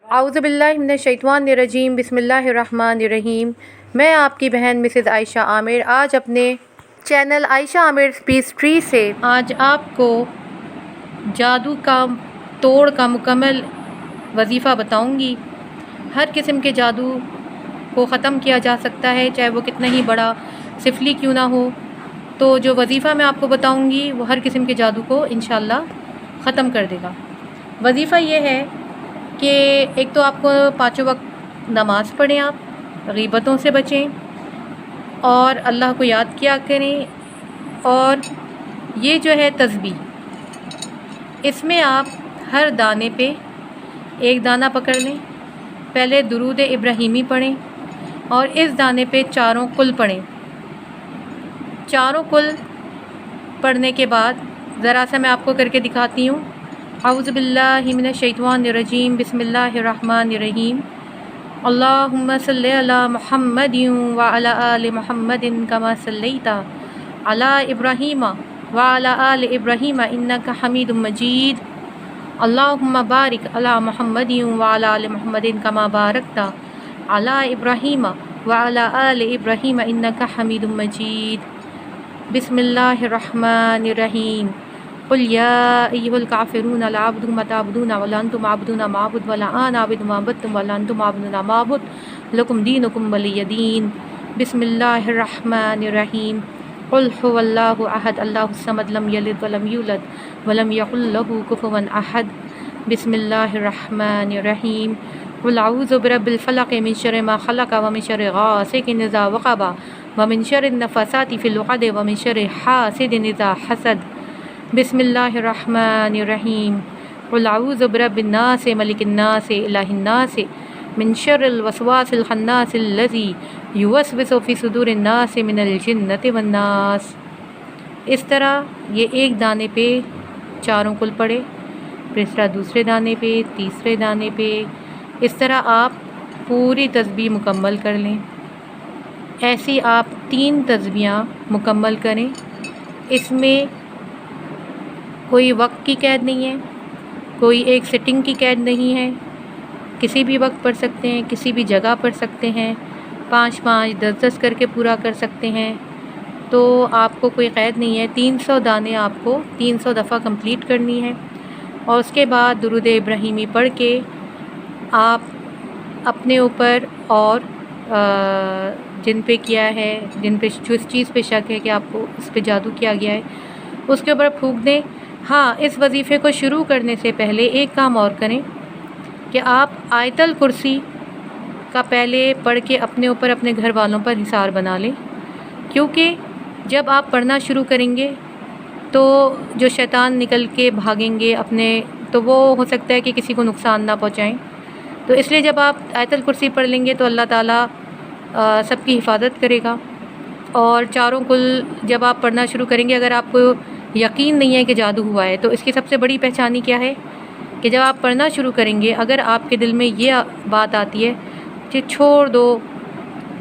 اعوذ باللہ من الشیطان الرجیم بسم اللہ الرحمن الرحیم۔ میں آپ کی بہن مسز عائشہ عامر آج اپنے چینل عائشہ عامر پیس ٹری سے آج آپ کو جادو کا توڑ کا مکمل وظیفہ بتاؤں گی۔ ہر قسم کے جادو کو ختم کیا جا سکتا ہے، چاہے وہ کتنا ہی بڑا سفلی کیوں نہ ہو۔ تو جو وظیفہ میں آپ کو بتاؤں گی وہ ہر قسم کے جادو کو انشاءاللہ ختم کر دے گا۔ وظیفہ یہ ہے کہ ایک تو آپ کو 5 وقت نماز پڑھیں، آپ غیبتوں سے بچیں اور اللہ کو یاد کیا کریں۔ اور یہ جو ہے تسبیح، اس میں آپ ہر دانے پہ ایک دانہ پکڑ لیں، پہلے درود ابراہیمی پڑھیں اور اس دانے پہ 4 کل پڑھیں۔ 4 کل پڑھنے کے بعد ذرا سا میں آپ کو کر کے دکھاتی ہوں۔ اعوذ باللہ من الشیطان الرجیم بسم اللہ الرحمن الرحیم۔ اللہم صلی علی محمد وعلی آل محمد کما صلیت علی ابراہیم وعلی آل ابراہیم انک حمید مجید۔ اللہم بارک علی محمد وعلی آل محمد کما بارکت علی ابراہیم وعلی آل ابراہیم انک حمید مجید۔ بسم اللہ الرحمن الرحیم۔ قل یا ایھا الکافرون لا اعبد ما تعبدون ولا انتم عابدون ما اعبد ولا انا عابد ما عبدتم ولا انتم عابدون ما اعبد لکم دینکم ولی دین۔ بسم اللہ الرحمن الرحیم۔ قل هو اللہ احد اللہ الصمد لم یلد ولم یولد ولم یکن لہ کفوا احد۔ بسم اللہ الرحمن الرحیم۔ قل اعوذ برب الفلق من شر ما خلق ومن شر غاسق اذا وقب ومن شر النفاثات في العقد ومن شر حاسد اذا حسد۔ بسم اللہ الرحمن الرحیم۔ قل اعوذ برب الناس ملک الناس الہ الناس من شر الوسواس الخناس الذی یوسوس فی صدور الناس من الجنۃ والناس۔ اس طرح یہ ایک دانے پہ 4 کل پڑھے، پھر اس طرح دوسرے دانے پہ، تیسرے دانے پہ، اس طرح آپ پوری تسبیح مکمل کر لیں۔ ایسی آپ 3 تسبیحاں مکمل کریں۔ اس میں کوئی وقت کی قید نہیں ہے، کوئی ایک سٹنگ کی قید نہیں ہے، کسی بھی وقت پڑھ سکتے ہیں، کسی بھی جگہ پڑھ سکتے ہیں، 5 10 کر کے پورا کر سکتے ہیں۔ تو آپ کو کوئی قید نہیں ہے۔ 300 دانے آپ کو 300 دفعہ کمپلیٹ کرنی ہے اور اس کے بعد درود ابراہیمی پڑھ کے آپ اپنے اوپر اور جن پہ کیا ہے، جن پہ جس چیز پہ شک ہے کہ آپ کو اس پہ جادو کیا گیا ہے، اس کے اوپر پھونک دیں۔ ہاں، اس وظیفے کو شروع کرنے سے پہلے ایک کام اور کریں کہ آپ آیت الکرسی کا پہلے پڑھ کے اپنے اوپر اپنے گھر والوں پر حصار بنا لیں، کیونکہ جب آپ پڑھنا شروع کریں گے تو جو شیطان نکل کے بھاگیں گے اپنے، تو وہ ہو سکتا ہے کہ کسی کو نقصان نہ پہنچائیں۔ تو اس لیے جب آپ آیت الکرسی پڑھ لیں گے تو اللہ تعالیٰ سب کی حفاظت کرے گا۔ اور 4 کل جب آپ پڑھنا شروع کریں گے، اگر آپ کو یقین نہیں ہے کہ جادو ہوا ہے تو اس کی سب سے بڑی پہچانی کیا ہے کہ جب آپ پڑھنا شروع کریں گے، اگر آپ کے دل میں یہ بات آتی ہے کہ چھوڑ دو،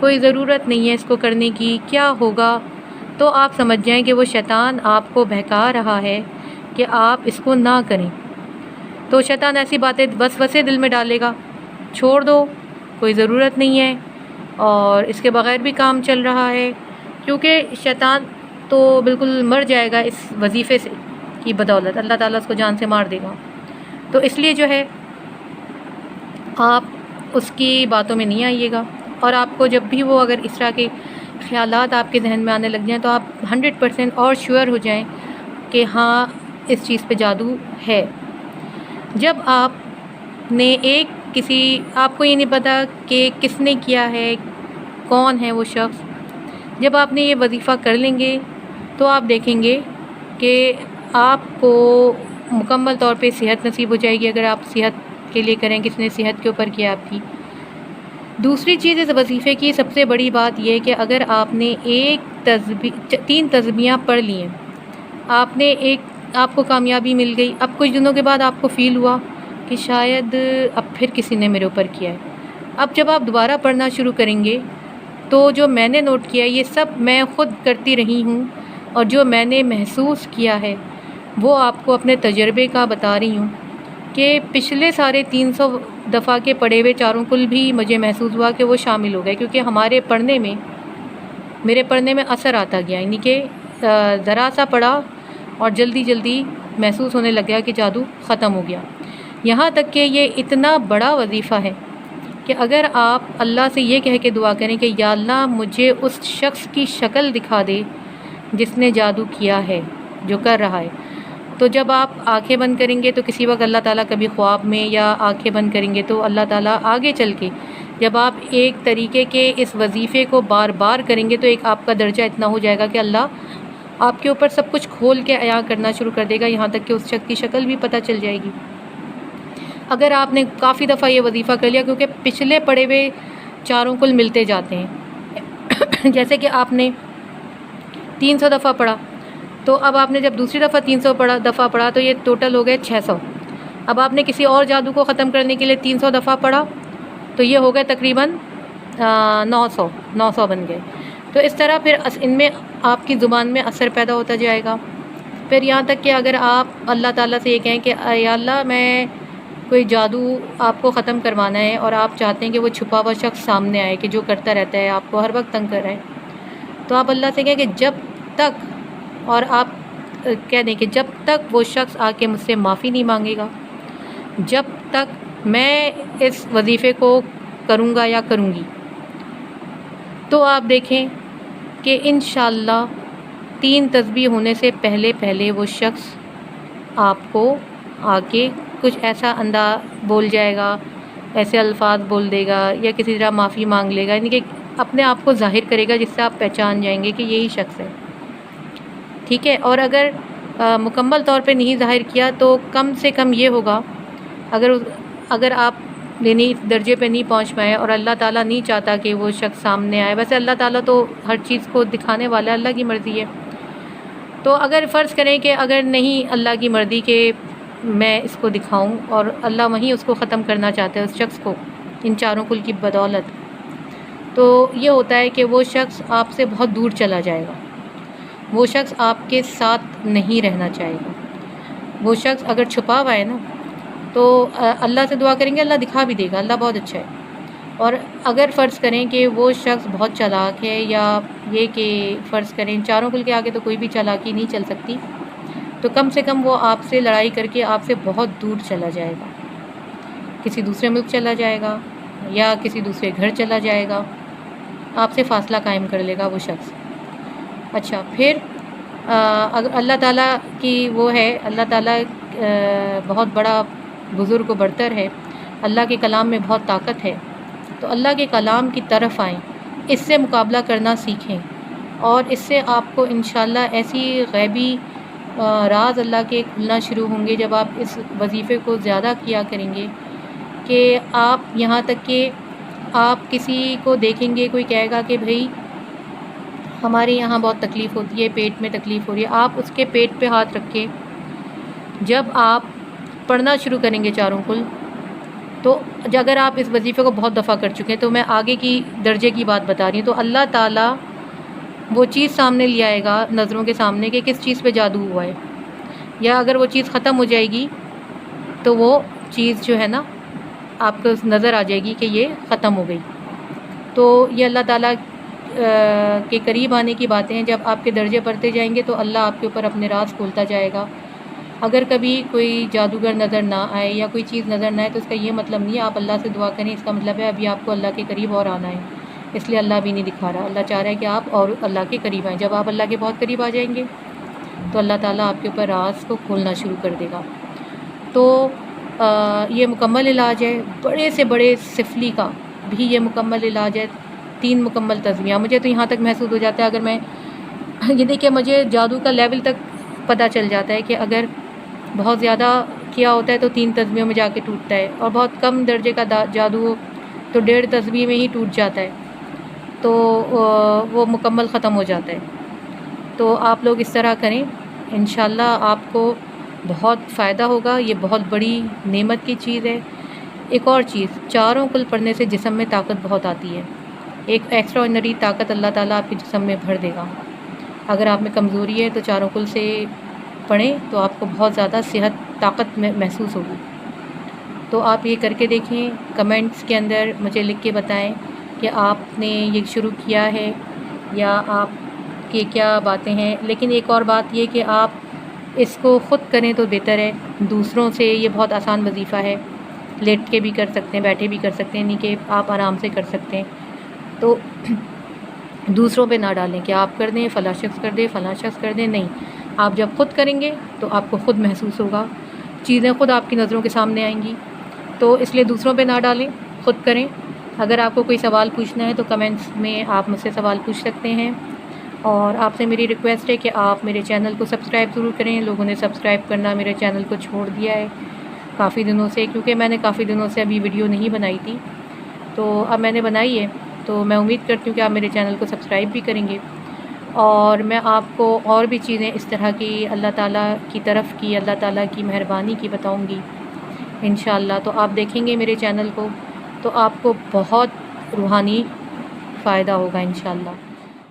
کوئی ضرورت نہیں ہے اس کو کرنے کی، کیا ہوگا، تو آپ سمجھ جائیں کہ وہ شیطان آپ کو بہکا رہا ہے کہ آپ اس کو نہ کریں۔ تو شیطان ایسی باتیں وسوسے دل میں ڈالے گا، چھوڑ دو، کوئی ضرورت نہیں ہے اور اس کے بغیر بھی کام چل رہا ہے، کیونکہ شیطان تو بالکل مر جائے گا اس وظیفے سے کی بدولت، اللہ تعالیٰ اس کو جان سے مار دے گا۔ تو اس لیے جو ہے آپ اس کی باتوں میں نہیں آئیے گا، اور آپ کو جب بھی وہ اگر اس طرح کے خیالات آپ کے ذہن میں آنے لگ جائیں تو آپ 100% اور شیور ہو جائیں کہ ہاں اس چیز پہ جادو ہے۔ جب آپ نے آپ کو یہ نہیں پتہ کہ کس نے کیا ہے، کون ہے وہ شخص، جب آپ نے یہ وظیفہ کر لیں گے تو آپ دیکھیں گے کہ آپ کو مکمل طور پہ صحت نصیب ہو جائے گی، اگر آپ صحت کے لیے کریں، کس نے صحت کے اوپر کیا آپ کی۔ دوسری چیز اس وظیفے کی سب سے بڑی بات یہ ہے کہ اگر آپ نے 3 تسبیحاں پڑھ لی ہیں، آپ کو کامیابی مل گئی، اب کچھ دنوں کے بعد آپ کو فیل ہوا کہ شاید اب پھر کسی نے میرے اوپر کیا ہے، اب جب آپ دوبارہ پڑھنا شروع کریں گے تو جو میں نے نوٹ کیا یہ سب میں خود کرتی رہی ہوں، اور جو میں نے محسوس کیا ہے وہ آپ کو اپنے تجربے کا بتا رہی ہوں کہ پچھلے سارے 300 دفعہ کے پڑھے ہوئے چاروں کل بھی مجھے محسوس ہوا کہ وہ شامل ہو گئے، کیونکہ ہمارے پڑھنے میں، میرے پڑھنے میں اثر آتا گیا، یعنی کہ ذرا سا پڑھا اور جلدی جلدی محسوس ہونے لگ گیا کہ جادو ختم ہو گیا۔ یہاں تک کہ یہ اتنا بڑا وظیفہ ہے کہ اگر آپ اللہ سے یہ کہہ کے دعا کریں کہ یا اللہ مجھے اس شخص کی شکل دکھا دے جس نے جادو کیا ہے، جو کر رہا ہے، تو جب آپ آنکھیں بند کریں گے تو کسی وقت اللہ تعالیٰ کبھی خواب میں، یا آنکھیں بند کریں گے تو اللہ تعالیٰ آگے چل کے جب آپ ایک طریقے کے اس وظیفے کو بار بار کریں گے تو ایک آپ کا درجہ اتنا ہو جائے گا کہ اللہ آپ کے اوپر سب کچھ کھول کے عیاں کرنا شروع کر دے گا، یہاں تک کہ اس شخص کی شکل بھی پتہ چل جائے گی۔ اگر آپ نے کافی دفعہ یہ وظیفہ کر لیا، کیونکہ پچھلے پڑھے ہوئے چاروں کل ملتے جاتے ہیں، جیسے کہ آپ نے 300 دفعہ پڑھا، تو اب آپ نے جب دوسری دفعہ 300 دفعہ پڑھا تو یہ ٹوٹل ہو گئے 600۔ اب آپ نے کسی اور جادو کو ختم کرنے کے لیے 300 دفعہ پڑھا تو یہ ہو گئے تقریباً 900 بن گئے۔ تو اس طرح پھر ان میں آپ کی زبان میں اثر پیدا ہوتا جائے گا۔ پھر یہاں تک کہ اگر آپ اللہ تعالیٰ سے یہ کہیں کہ یا اللہ میں کوئی جادو آپ کو ختم کروانا ہے اور آپ چاہتے ہیں کہ وہ چھپا ہوا شخص سامنے آئے کہ جو کرتا رہتا ہے، آپ کو ہر وقت تنگ کر رہا ہے، تو آپ اللہ سے کہیں کہ جب تک، اور آپ کہہ دیں کہ جب تک وہ شخص آ کے مجھ سے معافی نہیں مانگے گا، جب تک میں اس وظیفے کو کروں گا یا کروں گی، تو آپ دیکھیں کہ انشاءاللہ 3 تسبیح ہونے سے پہلے وہ شخص آپ کو آ کے کچھ ایسا بول جائے گا، ایسے الفاظ بول دے گا یا کسی طرح معافی مانگ لے گا، یعنی کہ اپنے آپ کو ظاہر کرے گا جس سے آپ پہچان جائیں گے کہ یہی شخص ہے، ٹھیک ہے۔ اور اگر مکمل طور پہ نہیں ظاہر کیا تو کم سے کم یہ ہوگا، اگر آپ اس درجے پہ نہیں پہنچ پائے اور اللہ تعالیٰ نہیں چاہتا کہ وہ شخص سامنے آئے، ویسے اللہ تعالیٰ تو ہر چیز کو دکھانے والا ہے، اللہ کی مرضی ہے، تو اگر فرض کریں کہ اگر نہیں اللہ کی مرضی کہ میں اس کو دکھاؤں اور اللہ وہیں اس کو ختم کرنا چاہتا ہے اس شخص کو ان چاروں کل کی بدولت، تو یہ ہوتا ہے کہ وہ شخص آپ سے بہت دور چلا جائے گا، وہ شخص آپ کے ساتھ نہیں رہنا چاہے گا۔ وہ شخص اگر چھپا ہوا ہے نا تو اللہ سے دعا کریں گے، اللہ دکھا بھی دے گا، اللہ بہت اچھا ہے۔ اور اگر فرض کریں کہ وہ شخص بہت چالاک ہے، یا یہ کہ فرض کریں چاروں کل کے آگے تو کوئی بھی چالاکی نہیں چل سکتی، تو کم سے کم وہ آپ سے لڑائی کر کے آپ سے بہت دور چلا جائے گا، کسی دوسرے ملک چلا جائے گا یا کسی دوسرے گھر چلا جائے گا، آپ سے فاصلہ قائم کر لے گا وہ شخص۔ اچھا، پھر اگر اللہ تعالیٰ کی وہ ہے، اللہ تعالیٰ بہت بڑا بزرگ و برتر ہے، اللہ کے کلام میں بہت طاقت ہے، تو اللہ کے کلام کی طرف آئیں، اس سے مقابلہ کرنا سیکھیں، اور اس سے آپ کو انشاءاللہ ایسی غیبی راز اللہ کے کھلنا شروع ہوں گے جب آپ اس وظیفے کو زیادہ کیا کریں گے، کہ آپ یہاں تک کہ آپ کسی کو دیکھیں گے، کوئی کہے گا کہ بھئی ہمارے یہاں بہت تکلیف ہوتی ہے، پیٹ میں تکلیف ہو رہی ہے، آپ اس کے پیٹ پہ ہاتھ رکھ کے جب آپ پڑھنا شروع کریں گے چاروں کل، تو اگر آپ اس وظیفے کو بہت دفعہ کر چکے ہیں، تو میں آگے کی درجے کی بات بتا رہی ہوں، تو اللہ تعالیٰ وہ چیز سامنے لے آئے گا نظروں کے سامنے کہ کس چیز پہ جادو ہوا ہے، یا اگر وہ چیز ختم ہو جائے گی تو وہ چیز جو ہے نا آپ کو نظر آ جائے گی کہ یہ ختم ہو گئی۔ تو یہ اللہ تعالیٰ کے قریب آنے کی باتیں ہیں، جب آپ کے درجے بڑھتے جائیں گے تو اللہ آپ کے اوپر اپنے راز کھولتا جائے گا۔ اگر کبھی کوئی جادوگر نظر نہ آئے یا کوئی چیز نظر نہ آئے تو اس کا یہ مطلب نہیں ہے آپ اللہ سے دعا کریں، اس کا مطلب ہے ابھی آپ کو اللہ کے قریب اور آنا ہے، اس لیے اللہ بھی نہیں دکھا رہا، اللہ چاہ رہا ہے کہ آپ اور اللہ کے قریب آئیں۔ جب آپ اللہ کے بہت قریب آ جائیں گے تو اللہ تعالیٰ آپ کے اوپر راز کو کھولنا شروع کر دے گا۔ تو یہ مکمل علاج ہے، بڑے سے بڑے سفلی کا بھی یہ مکمل علاج ہے، 3 مکمل تسبیحاں۔ مجھے تو یہاں تک محسوس ہو جاتا ہے، اگر میں یہ دیکھیں مجھے جادو کا لیول تک پتہ چل جاتا ہے کہ اگر بہت زیادہ کیا ہوتا ہے تو 3 تسبیحوں میں جا کے ٹوٹتا ہے، اور بہت کم درجے کا جادو ہو تو 1.5 تسبیح میں ہی ٹوٹ جاتا ہے، تو وہ مکمل ختم ہو جاتا ہے۔ تو آپ لوگ اس طرح کریں، انشاءاللہ آپ کو بہت فائدہ ہوگا، یہ بہت بڑی نعمت کی چیز ہے۔ ایک اور چیز، چاروں کل پڑھنے سے جسم میں طاقت بہت آتی ہے، ایک ایکسٹرا آرڈنری طاقت اللہ تعالیٰ آپ کے جسم میں بھر دے گا۔ اگر آپ میں کمزوری ہے تو چاروں کل سے پڑھیں تو آپ کو بہت زیادہ صحت، طاقت میں محسوس ہوگی۔ تو آپ یہ کر کے دیکھیں، کمنٹس کے اندر مجھے لکھ کے بتائیں کہ آپ نے یہ شروع کیا ہے یا آپ کی کیا باتیں ہیں۔ لیکن ایک اور بات یہ کہ آپ اس کو خود کریں تو بہتر ہے، دوسروں سے یہ بہت آسان وظیفہ ہے، لیٹ کے بھی کر سکتے ہیں، بیٹھے بھی کر سکتے ہیں، نہیں کہ آپ آرام سے کر سکتے ہیں۔ تو دوسروں پہ نہ ڈالیں کہ آپ کر دیں، فلاں شخص کر دے، فلاں شخص کر دیں، نہیں، آپ جب خود کریں گے تو آپ کو خود محسوس ہوگا، چیزیں خود آپ کی نظروں کے سامنے آئیں گی۔ تو اس لیے دوسروں پہ نہ ڈالیں، خود کریں۔ اگر آپ کو کوئی سوال پوچھنا ہے تو کمنٹس میں آپ مجھ سے سوال پوچھ سکتے ہیں، اور آپ سے میری ریکویسٹ ہے کہ آپ میرے چینل کو سبسکرائب ضرور کریں۔ لوگوں نے سبسکرائب کرنا میرے چینل کو چھوڑ دیا ہے کافی دنوں سے، کیونکہ میں نے کافی دنوں سے ابھی ویڈیو نہیں بنائی تھی، تو اب میں نے بنائی ہے، تو میں امید کرتی ہوں کہ آپ میرے چینل کو سبسکرائب بھی کریں گے، اور میں آپ کو اور بھی چیزیں اس طرح کی اللہ تعالیٰ کی طرف کی، اللہ تعالیٰ کی مہربانی کی بتاؤں گی انشاءاللہ۔ تو آپ دیکھیں گے میرے چینل کو تو آپ کو بہت روحانی فائدہ ہوگا انشاءاللہ۔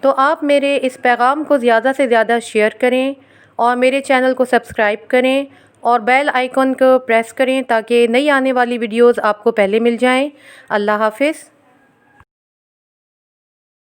تو آپ میرے اس پیغام کو زیادہ سے زیادہ شیئر کریں، اور میرے چینل کو سبسکرائب کریں، اور بیل آئیکن کو پریس کریں تاکہ نئی آنے والی ویڈیوز آپ کو پہلے مل جائیں۔ اللہ حافظ۔